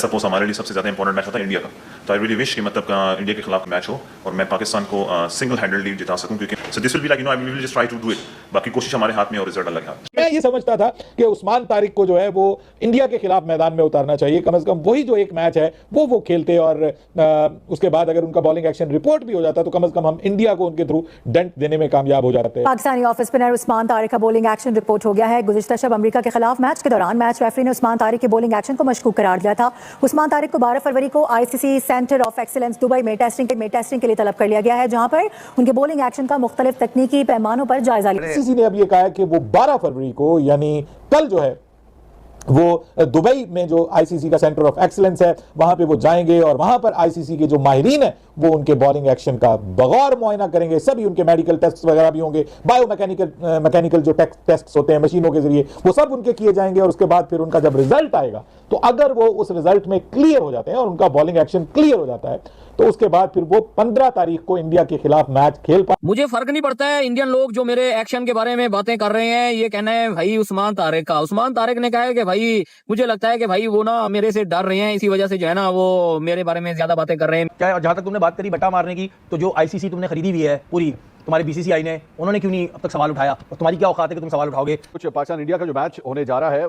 Suppose हमारे लिए सबसे ज़्यादा इंपॉर्टेंट मैच होता है इंडिया का, तो आई रियली विश कि मतलब इंडिया के खिलाफ मैच हो और मैं पाकिस्तान को सिंगल हैंडलली जिता सकूं, क्योंकि so this will be like I will just try to do it, बाकी कोशिश हमारे हाथ में और रिजल्ट अलग हाथ। मैं ये समझता था कि उस्मान तारिक को जो है वो इंडिया के खिलाफ मैदान में उतारना चाहिए, कम से कम वही जो एक मैच है वो खेलते, और उसके बाद अगर उनका बॉलिंग एक्शन रिपोर्ट भी हो जाता तो कम से कम हम इंडिया को उनके थ्रू डेंट देने में कामयाब हो जाते हैं। पाकिस्तानी ऑफ स्पिनर उस्मान तारिक का बॉलिंग एक्शन रिपोर्ट हो गया है। गुज़िश्ता शब अमेरिका के खिलाफ मैच के दौरान मैच रेफरी ने उस्मान तारिक के बॉलिंग एक्शन को मशकूक करार दिया था। उस्मान तारिक को 12 फरवरी को ICC centre of excellence Dubai में टेस्टिंग के लिए तलब कर लिया गया है, जहां पर उनके बॉलिंग एक्शन का मुख्तलिफ तकनीकी पैमानों पर जायजा लिया। आईसीसी ने अब ये कहा है कि वो 12 फरवरी को यानी कल जो है वो दुबई में जो आईसीसी का सेंटर ऑफ एक्सीलेंस है वहां पे वो जाएंगे और वहां पर आईसीसी के जो माहिरीन है वो उनके बॉलिंग एक्शन का बगौर मुआयना करेंगे। सभी उनके मेडिकल टेस्ट वगैरह भी होंगे, मैकेनिकल जो टेस्ट होते हैं मशीनों के जरिए, वो सब उनके किए जाएंगे और उसके बाद फिर उनका जब रिजल्ट आएगा तो अगर वो उस रिजल्ट में क्लियर हो जाते हैं और उनका बॉलिंग एक्शन क्लियर हो जाता है तो उसके बाद फिर वो 15 तारीख को इंडिया के खिलाफ मैच खेल पाए। मुझे फर्क नहीं पड़ता है इंडियन लोग जो मेरे एक्शन के बारे में बातें कर रहे हैं, ये कहना है भाई उस्मान तारिक का। उस्मान तारिक ने कहा है कि भाई मुझे लगता है कि भाई वो ना मेरे से डर रहे हैं, इसी वजह से जो है ना वो मेरे बारे में ज्यादा बातें कर रहे हैं। क्या जहां तक तुमने बात करी बट्टा मारने की, तो जो आईसीसी तुमने खरीदी हुई है पूरी तुम्हारे बीसीसीआई ने, उन्होंने क्यों नहीं अब तक सवाल उठाया, और तुम्हारी क्या औकात है कि तुम सवाल उठाओगे? कुछ पाकिस्तान इंडिया का जो मैच होने जा रहा है,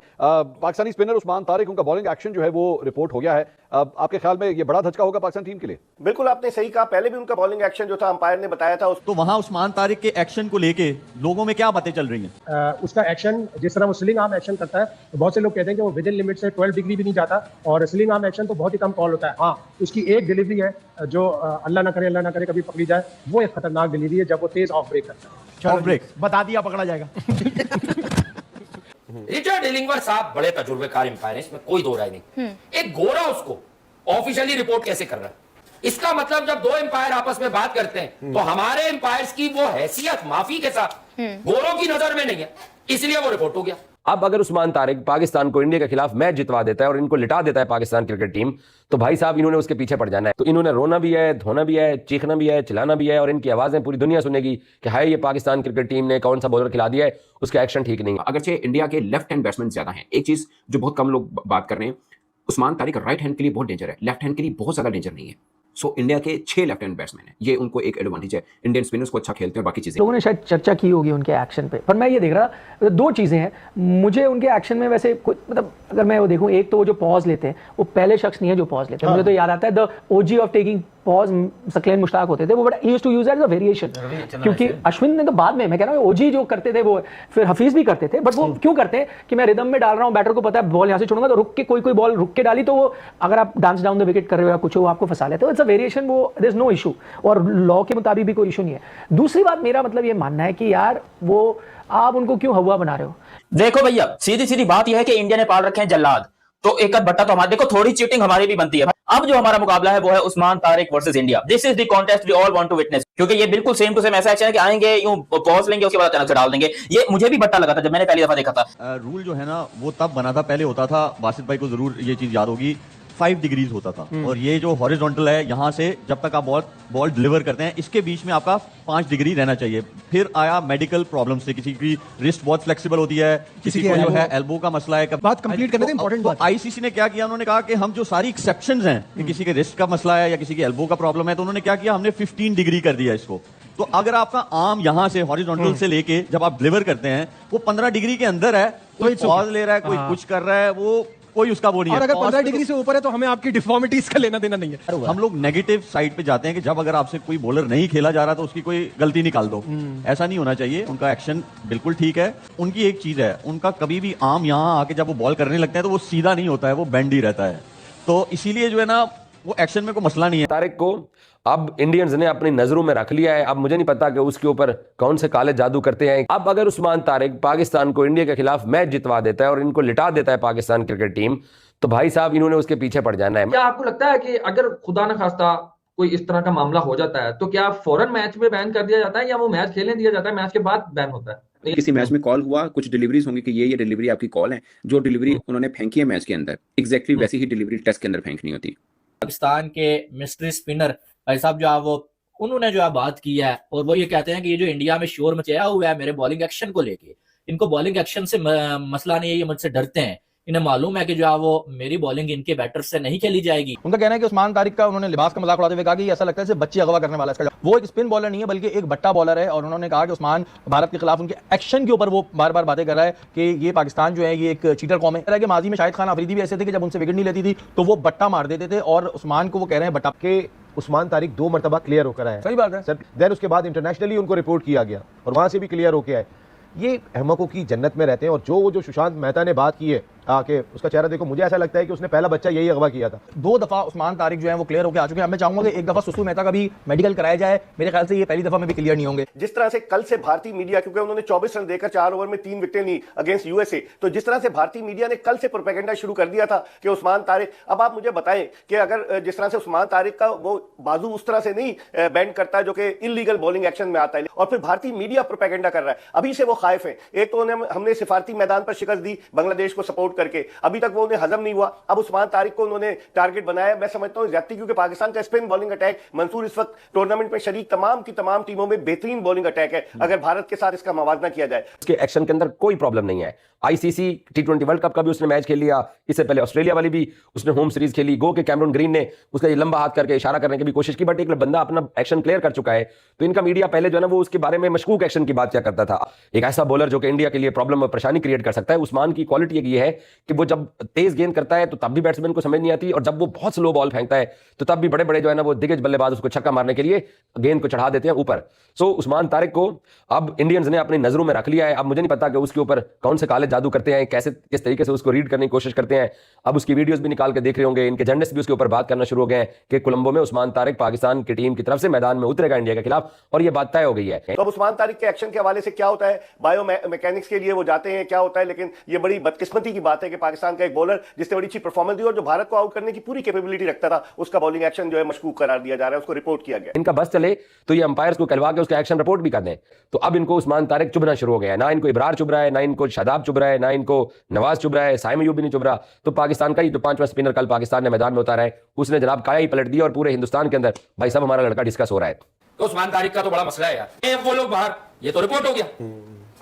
पाकिस्तानी स्पिनर उस्मान तारिक, उनका बॉलिंग एक्शन जो है वो रिपोर्ट हो गया है। आपके ख्याल में ये बड़ा धचका होगा पाकिस्तान टीम के लिए? बिल्कुल आपने सही कहा, पहले भी उनका बॉलिंग एक्शन जो था अंपायर ने बताया था तो वहां उस्मान तारिक के एक्शन को लेके लोगों में क्या बातें चल रही हैं? उसका एक्शन जिस तरह वो स्लिंग आर्म एक्शन करता है तो बहुत से लोग कहते हैं कि वो विद इन लिमिट से 12 डिग्री भी नहीं जाता, और स्लिंग आर्म एक्शन तो बहुत ही कम कॉल होता है। हाँ, उसकी एक डिलीवरी है जो अल्लाह ना करे कभी पकड़ी जाए, वो एक खतरनाक डिलीवरी है जब वो तेज ऑफ ब्रेक करता है। ऑफ ब्रेक बता दिया, पकड़ा जाएगा। रिचर्ड इलिंगवर साहब बड़े तजुर्बेकार एम्पायर हैं, इसमें कोई दो राय नहीं। एक गोरा उसको ऑफिशियली रिपोर्ट कैसे कर रहा है? इसका मतलब जब दो एम्पायर आपस में बात करते हैं तो हमारे एम्पायर्स की वो हैसियत माफी के साथ गोरों की नजर में नहीं है, इसलिए वो रिपोर्ट हो गया। अब अगर उस्मान तारिक पाकिस्तान को इंडिया के खिलाफ मैच जितवा देता है और इनको लिटा देता है पाकिस्तान क्रिकेट टीम, तो भाई साहब इन्होंने उसके पीछे पड़ जाना है। तो इन्होंने रोना भी है, धोना भी है, चीखना भी है, चिल्लाना भी है, और इनकी आवाजें पूरी दुनिया सुनेगी कि हाय ये पाकिस्तान क्रिकेट टीम ने कौन सा बॉलर खिला दिया है, उसका एक्शन ठीक नहीं है। अगरचे इंडिया के लेफ्ट हैंड बैट्समैन ज्यादा हैं, एक चीज जो बहुत कम लोग बात कर रहे हैं, उस्मान तारिक राइट हैंड के लिए बहुत डेंजर है, लेफ्ट हैंड के लिए बहुत ज्यादा डेंजर नहीं है। सो इंडिया के 6 लेफ्ट हैंड बैट्समैन हैं, ये उनको एक एडवांटेज है। इंडियन स्पिनर्स को अच्छा खेलते हैं और बाकी चीजें लोगों ने शायद चर्चा की होगी उनके एक्शन पे, पर मैं ये देख रहा दो चीजें हैं मुझे उनके एक्शन में। वैसे कुछ मतलब अगर मैं वो देखूं, एक तो वो जो पॉज लेते हैं वो पहले शख्स नहीं है जो पॉज लेते हैं। मुझे तो याद आता है the OG of taking pause Saqlain Mushtaq होते थे, वो बड़ा used to use as a variation, क्योंकि अश्विन ने तो बाद में, मैं कह रहा हूं ओजी जो करते थे वो फिर हफीज भी करते थे, बट वो क्यों करते हैं कि मैं रिदम में डाल रहा हूं, बैटर को पता है बॉल यहां से छोड़ूंगा तो रुक के कोई बॉल रुक के डाली तो वो अगर आप डांस डाउन द विकेट कर रहे हो या कुछ हो आपको फंसा लेते हो। इट्स अ वेरिएशन, वो देयर इज नो इशू, और लॉ के मुताबिक भी कोई इशू नहीं है। दूसरी बात मेरा मतलब ये मानना है कि यार वो आप उनको क्यों हवा बना रहे हो? देखो भैया सीधी सीधी बात यह है कि इंडिया ने पाल रखे हैं जल्लाद, तो एक बट्टा तो हमारे, देखो थोड़ी चीटिंग हमारी भी बनती है। अब जो हमारा मुकाबला है वो है Usman Tariq versus India. This is the contest we all want to witness, क्योंकि ये बिल्कुल सेम टू सेम ऐसा एक्शन है कि आएंगे यूं पॉज लेंगे उसके बाद अचानक से डाल देंगे। ये मुझे भी बट्टा लगा था जब मैंने पहली दफा देखा था। रूल जो है ना वो तब बना था, पहले होता था, बासित भाई को जरूर ये चीज याद होगी, 5 डिग्रीज होता था, और ये जो हॉरिजॉन्टल है यहाँ से जब तक आप बॉल डिलीवर करते हैं इसके बीच में आपका 5 डिग्री रहना चाहिए। फिर आया मेडिकल प्रॉब्लम से, किसी की रिस्ट बहुत फ्लेक्सिबल होती है, किसी को जो है एल्बो का मसला है। बात कंप्लीट करने दें, इंपॉर्टेंट बात। आईसीसी ने क्या किया, उन्होंने कहा कि हम जो सारी एक्सेप्शंस हैं कि किसी के रिस्ट का मसला है या किसी की एल्बो का प्रॉब्लम है, तो उन्होंने क्या किया, हमने 15 डिग्री कर दिया इसको। तो अगर आपका आर्म यहां से हॉरिजॉन्टल से लेके जब आप डिलीवर करते हैं वो 15 डिग्री के अंदर है, कोई पॉज ले रहा है, कोई कुछ कर रहा है, वो कोई उसका वो नहीं है। और अगर 15 डिग्री से ऊपर है तो हमें आपकी डिफॉर्मिटीज का लेना देना नहीं है। हम लोग नेगेटिव साइड पे जाते हैं कि जब अगर आपसे कोई बॉलर नहीं खेला जा रहा तो उसकी कोई गलती निकाल दो, ऐसा नहीं होना चाहिए। उनका एक्शन बिल्कुल ठीक है। उनकी एक चीज है, उनका कभी भी आर्म यहाँ आके जब वो बॉल करने लगते हैं तो वो सीधा नहीं होता है, वो बेंड ही रहता है, तो इसीलिए जो है ना वो एक्शन में कोई मसला नहीं है। तारिक को अब इंडियंस ने अपनी नजरों में रख लिया है। अब मुझे नहीं पता कि उसके ऊपर कौन से काले जादू करते हैं। अब अगर उस्मान तारिक पाकिस्तान को इंडिया के खिलाफ मैच जितवा देता है और इनको लिटा देता है पाकिस्तान क्रिकेट टीम, तो भाई साहब इन्होंने उसके पीछे पड़ जाना है। क्या आपको लगता है कि अगर खुदा न खास्ता कोई इस तरह का मामला हो जाता है तो क्या फौरन मैच में बैन कर दिया जाता है, या वो मैच खेलने दिया जाता है, मैच के बाद बैन होता है? किसी मैच में कॉल हुआ, कुछ डिलीवरीज होंगी कि ये डिलीवरी आपकी कॉल है, जो डिलीवरी उन्होंने फेंकी है मैच के अंदर, एग्जैक्टली वैसी ही डिलीवरी टेस्ट के अंदर फेंकनी होती। पाकिस्तान के मिस्ट्री स्पिनर भाई साहब जो है वो उन्होंने जो है बात की है, और वो ये कहते हैं कि ये जो इंडिया में शोर मचाया हुआ है मेरे बॉलिंग एक्शन को लेके, इनको बॉलिंग एक्शन से मसला नहीं है, ये मुझसे डरते हैं इन्हें मालूम है कि जो है वो मेरी बॉलिंग इनके बैटर से नहीं खेली जाएगी। उनका कहना है कि उस्मान तारिक का उन्होंने लिबास का मजाक उड़ाते हुए कहा कि ऐसा लगता है जैसे बच्चे अगवा करने वाला है इसका। वो एक स्पिन बॉलर नहीं है बल्कि एक बट्टा बॉलर है, और उन्होंने कहा कि उस्मान भारत के खिलाफ उनके एक्शन के ऊपर वो बार बार बातें कर रहा है कि ये पाकिस्तान जो है ये एक चीटर कौम है कि माजी में शाहिद खान अफरीदी भी ऐसे थे कि जब उनसे विकेट नहीं लेती थी तो वो बट्टा मार देते थे, और उस्मान को वो कह रहे हैं बट्टा के उस्मान तारिक 2 मरतबा क्लियर होकर आए। सही बात है सर। देन उसके बाद इंटरनेशनली उनको रिपोर्ट किया गया और वहां से भी क्लियर होके आए। ये अहमकों की जन्नत में रहते हैं। और जो सुशांत मेहता ने बात की है आके उसका चेहरा देखो, मुझे ऐसा लगता है कि उसने पहला बच्चा यही अगवा किया था। 2 दफा उस्मान तारिक जो है वो क्लियर होकर आ चुके हैं। मैं चाहूंगा कि एक दफा सुसु मेहता का भी मेडिकल कराया जाए। मेरे ख्याल से ये पहली दफा में भी क्लियर नहीं होंगे। जिस तरह से कल से भारतीय मीडिया, क्योंकि उन्होंने 24 रन देकर 4 ओवर में 3 विकेटें ली अगेंस्ट यूएसए, तो जिस तरह से भारतीय मीडिया ने कल से प्रोपेगेंडा शुरू कर दिया था कि उस्मान तारिक, अब आप मुझे बताएं कि अगर जिस तरह से उस्मान तारिक का वो बाजू उस तरह से नहीं बैंड करता है जो कि इलीगल बॉलिंग एक्शन में आता है, और फिर भारतीय मीडिया प्रोपेगेंडा कर रहा है, अभी से वो खाइफ है। एक तो हमने सिफारती मैदान पर शिकस्त दी बांग्लादेश को सपोर्ट करके, अभी तक वो उन्हें हजम नहीं हुआ। अब उस्मान तारिक को उन्होंने टारगेट बनाया। मैं समझता हूं ज्यादती, क्योंकि पाकिस्तान का स्पिन बॉलिंग अटैक, मंसूर इस वक्त टूर्नामेंट में शरीक तमाम की तमाम टीमों में बेहतरीन बॉलिंग अटैक है अगर भारत के साथ इसका मवाजना किया जाए। उसके एक्शन के अंदर कोई प्रॉब्लम नहीं है। आईसीसी T20 वर्ल्ड कप का भी उसने मैच खेल लिया, इससे पहले ऑस्ट्रेलिया वाली भी उसने होम सीरीज खेली। गो के कैमरून ग्रीन ने उसका ये लंबा हाथ करके इशारा करने की भी कोशिश की, बट एक बंदा अपना एक्शन क्लियर कर चुका है। तो इनका मीडिया पहले जो है ना वो उसके बारे में मशकूक एक्शन की बात क्या करता था। एक ऐसा बॉलर जो कि इंडिया के लिए प्रॉब्लम और परेशानी क्रिएट कर सकता है। उस्मान की क्वालिटी ये है कि वो जब तेज गेंद करता है तो तब भी बैट्समैन को समझ नहीं आती, और जब वो बहुत स्लो बॉल फेंकता है तो तब भी बड़े बड़े जो है ना वो दिग्गज बल्लेबाज उसको छक्का मारने के लिए गेंद को चढ़ा देते हैं ऊपर। सो उस्मान तारिक को अब इंडियंस ने अपनी नजरों में रख लिया है। अब मुझे नहीं पता कि उसके ऊपर कौन से काले जादू करते हैं, कैसे किस तरीके से उसको रीड करने की कोशिश करते हैं। अब उसकी वीडियोस भी निकाल के देख रहे होंगे, इनके जर्नलिस्ट भी उसके ऊपर बात करना शुरू हो गए हैं कि कोलंबो में उस्मान तारिक पाकिस्तान की टीम की तरफ से मैदान में उतरेगा इंडिया के खिलाफ, और ये बात तय हो गई है। तो अब उस्मान तारिक के एक्शन के हवाले से क्या होता है, बायो मैकेनिक्स के लिए वो जाते हैं, क्या होता है, लेकिन ये बड़ी बदकिस्मती की बात है कि पाकिस्तान का एक बॉलर जिसने बड़ी अच्छी परफॉर्मेंस दी और जो भारत को आउट करने की पूरी कैपेबिलिटी रखता था, उसका बॉलिंग एक्शन जो है मशकूक करार दिया जा रहा है, उसको रिपोर्ट किया गया। इनका बस चले तो ये अंपायर्स को कहलवा के उसका एक्शन रिपोर्ट भी कर दें। तो अब इनको उस्मान तारिक चुभना शुरू हो गया है। ना इनको इब्रार चुभ रहा है, ना इनको शादाब चुभ रहा है, ना इनको नवाज चुभ रहा है, साइम अयूब भी नहीं चुभ रहा। तो पाकिस्तान का ही जो 5वां स्पिनर कल पाकिस्तान ने मैदान में उतारा है, उसने जनाब काया ही पलट दी, और पूरे हिंदुस्तान के अंदर भाई साहब हमारा लड़का डिस्कस हो रहा है। तो उस्मान तारिक का तो बड़ा मसला है यार। वो लोग बाहर, ये तो रिपोर्ट हो गया,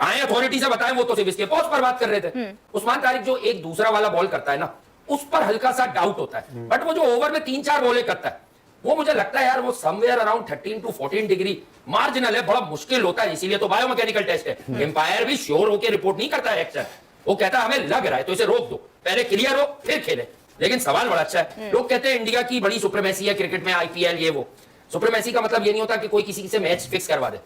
आए अथॉरिटी से बताएं, वो तो सिर्फ इसके पोस्ट पर बात कर रहे थे। उस्मान तारिक जो एक दूसरा वाला बॉल करता है ना, उस पर हल्का सा डाउट होता है, बट वो जो ओवर में 3-4 बॉलें करता है, वो मुझे लगता है यार वो somewhere around 13 to 14 degree marginal है, बड़ा मुश्किल होता है। इसीलिए तो बायोमैकेनिकल टेस्ट है। एम्पायर भी श्योर होकर रिपोर्ट नहीं करता है एक्शन, वो कहता है हमें लग रहा है तो इसे रोक दो, पहले क्लियर हो फिर खेले। लेकिन सवाल बड़ा अच्छा है, लोग कहते हैं इंडिया की बड़ी सुप्रीमेसी है क्रिकेट में, आईपीएल ये वो। सुप्रीमेसी का मतलब ये नहीं होता कि कोई किसी से मैच फिक्स करवा दे।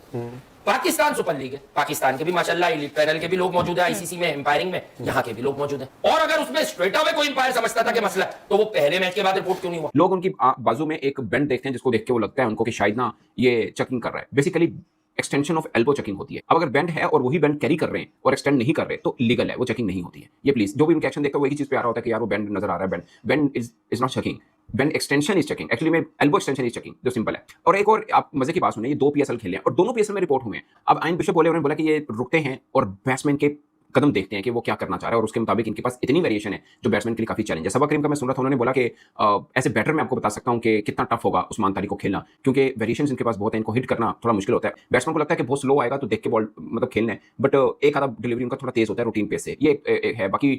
पाकिस्तान सुपर लीग है, पाकिस्तान के भी माशाल्लाह एलीट पैनल के भी लोग मौजूद है आईसीसी में, एम्पायरिंग में यहाँ के भी लोग मौजूद हैं। और अगर उसमें स्ट्रेट अवे कोई एम्पायर समझता था कि मसला है, तो वो पहले मैच के बाद रिपोर्ट क्यों नहीं हुआ? लोग उनकी बाजू में एक बेंड देखते हैं जिसको देख के वो लगता है उनको कि शायद ना ये चेकिंग कर रहा है। Basically extension of elbow checking होती है। अब अगर बेंड है और वही बेंड कैरी कर रहे हैं और एक्सटेंड नहीं कर रहे तो लीगल है, वो चेकिंग नहीं होती है। ये प्लीज जो भी उनके एक्शन देखता है वो एक ही चीज पे आ रहा होता है कि यार वो बेंड नजर आ रहा है, bend is not checking, bend extension is checking. Actually में एल्बो एक्सटेंशन इज चेकिंग, जो सिंपल है। और एक और आप मजे की बात सुनिए, ये 2 PSL खेले हैं और दोनों PSL में रिपोर्ट हुए हैं। अब आइन बिशप बोले, उन्होंने बोला कि ये रुकते हैं और बैट्समैन के कदम देखते हैं कि वो क्या करना चाह रहा है, और उसके मुताबिक इनके पास इतनी वेरिएशन है जो बैट्समैन के लिए काफी चैलेंज है। सबा करीम का मैं सुन रहा था, उन्होंने बोला कि ऐसे बैटर मैं आपको बता सकता हूं कि कितना टफ होगा उस्मान तारिक को खेलना, क्योंकि वेरिएशंस इनके पास बहुत है, इनको हिट करना थोड़ा मुश्किल होता है। बैट्समैन को लगता है कि बहुत स्लो आएगा तो देख के बॉल मतलब खेलना है, बट एक आधा डिलीवरी उनका थोड़ा तेज होता है रूटीन पेस से, ये है। बाकी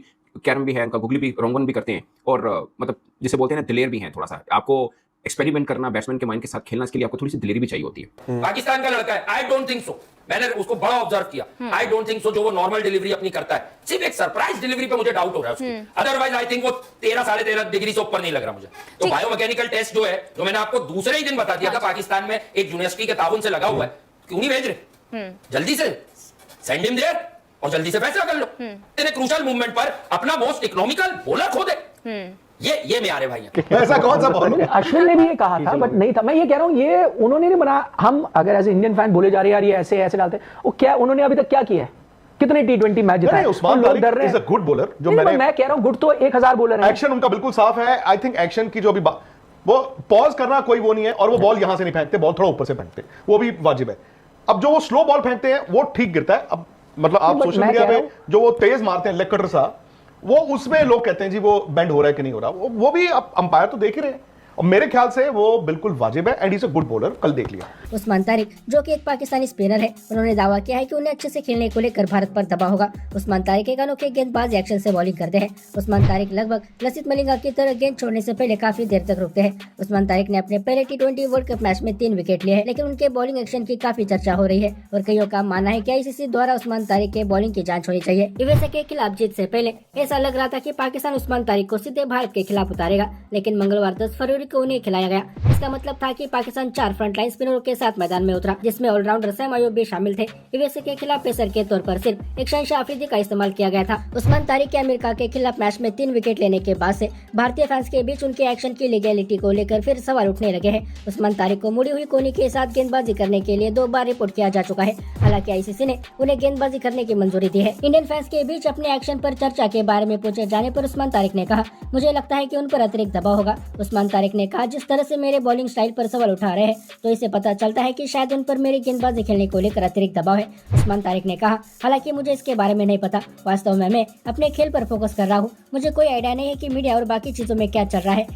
कैरम भी है, उनका गुगली भी, रोंगन भी करते हैं, और मतलब जिसे बोलते हैं ना दिलेर भी है। थोड़ा सा आपको एक्सपेरिमेंट करना, बैट्समैन के माइंड के साथ खेलना, इसके लिए आपको थोड़ी सी दिलेरी भी चाहिए होती है। पाकिस्तान का लड़का है, आई डोंट थिंक सो, मैंने उसको बड़ा ऑब्जर्व किया, आई डोंट थिंक सो जो वो नॉर्मल डिलीवरी अपनी करता है। सिर्फ एक सरप्राइज डिलीवरी पे मुझे डाउट हो रहा है उसकी, अदरवाइज आई थिंक वो 13-13.5 डिग्री से ऊपर नहीं लग रहा मुझे। तो बायोमैकेनिकल टेस्ट जो है, जो मैंने आपको दूसरे ही दिन बता दिया था, पाकिस्तान में एक यूनिवर्सिटी के ताउन से लगा हुआ है, क्यों नहीं भेज रहे? जल्दी से सेंड हिम देयर और जल्दी से फैसला कर लो। इतने क्रूशियल मूवमेंट पर अपना मोस्ट इकोनॉमिकल बॉलर खो दे, ये मेरे भाई ऐसा कौन सा बॉल? अश्विन ने भी ये कहा था, बट नहीं था। मैं ये कह रहा हूँ, ये उन्होंने नहीं बना। हम अगर एज इंडियन फैन बोले जा रहे हैं यार ये ऐसे ऐसे डालते हैं, वो क्या उन्होंने अभी तक क्या किया है? कितने T20 मैच जिताए? Usman Tariq is a good bowler, जो मैं कह रहा हूँ गुड तो 1000 बॉलर है। एक्शन उनका बिल्कुल साफ है। आई थिंक एक्शन की जो अभी वो पॉज करना कोई वो नहीं है, और वो बॉल यहां से नहीं फेंकते, बॉल थोड़ा ऊपर से फेंकते, वो भी वाजिब है। अब जो वो स्लो बॉल फेंकते हैं वो ठीक गिरता है। अब मतलब आप सोशल मीडिया पे जो वो तेज मारते हैं लेग कटर सा, वो उसमें लोग कहते हैं जी वो बेंड हो रहा है कि नहीं हो रहा, वो भी अंपायर तो देख ही रहे हैं। और मेरे ख्याल से वो बिल्कुल वाजिब है and is a good bowler, कल देख लिया। उस्मान तारिक जो कि एक पाकिस्तानी स्पिनर है, उन्होंने दावा किया है कि उन्हें अच्छे से खेलने को लेकर भारत पर दबाव होगा। उस्मान तारिक एक अनोखे गेंदबाज एक्शन से बॉलिंग करते हैं। उस्मान तारिक लगभग लसित मलिंगा की तरह गेंद छोड़ने से पहले काफी देर तक रुकते हैं। उस्मान तारिक ने अपने पहले T20 वर्ल्ड कप मैच में 3 विकेट लिए हैं, लेकिन उनके बॉलिंग एक्शन की काफी चर्चा हो रही है और कईयों का मानना है कि आईसीसी द्वारा उस्मान तारिक के बॉलिंग की जांच होनी चाहिए। यूएसए के खिलाफ जीत से पहले ऐसा लग रहा था कि पाकिस्तान उस्मान तारिक को सीधे भारत के खिलाफ उतारेगा, लेकिन मंगलवार 10 फरवरी को उन्हें खिलाया गया। इसका मतलब था कि पाकिस्तान 4 फ्रंटलाइन स्पिनरों के साथ मैदान में उतरा, जिसमें ऑलराउंडर सैम अयूब भी शामिल थे। यूएसए के खिलाफ पेसर के तौर पर सिर्फ एक शहंशाह अफरीदी का इस्तेमाल किया गया था। उस्मान तारिक के अमेरिका के खिलाफ मैच में 3 विकेट लेने के बाद से भारतीय फैंस के बीच उनके एक्शन की लीगैलिटी को लेकर फिर सवाल उठने लगे हैं। उस्मान तारिक को मुड़ी हुई कोहनी के साथ गेंदबाजी करने के लिए 2 बार रिपोर्ट किया जा चुका है। हालांकि आईसीसी ने उन्हें गेंदबाजी करने की मंजूरी दी है। इंडियन फैंस के बीच अपने एक्शन पर चर्चा के बारे में पूछे जाने पर उस्मान तारिक ने कहा, मुझे लगता है कि उन पर अतिरिक्त दबाव होगा। उस्मान तारिक ने कहा, जिस तरह से मेरे बॉलिंग स्टाइल पर सवाल उठा रहे हैं तो इससे पता चलता है कि शायद उन पर मेरी गेंदबाजी खेलने को लेकर अतिरिक्त दबाव है। उस्मान तारिक ने कहा, हालांकि मुझे इसके बारे में नहीं पता, वास्तव में मैं अपने खेल पर फोकस कर रहा हूँ। मुझे कोई आइडिया नहीं है कि मीडिया और बाकी चीजों में क्या चल रहा है।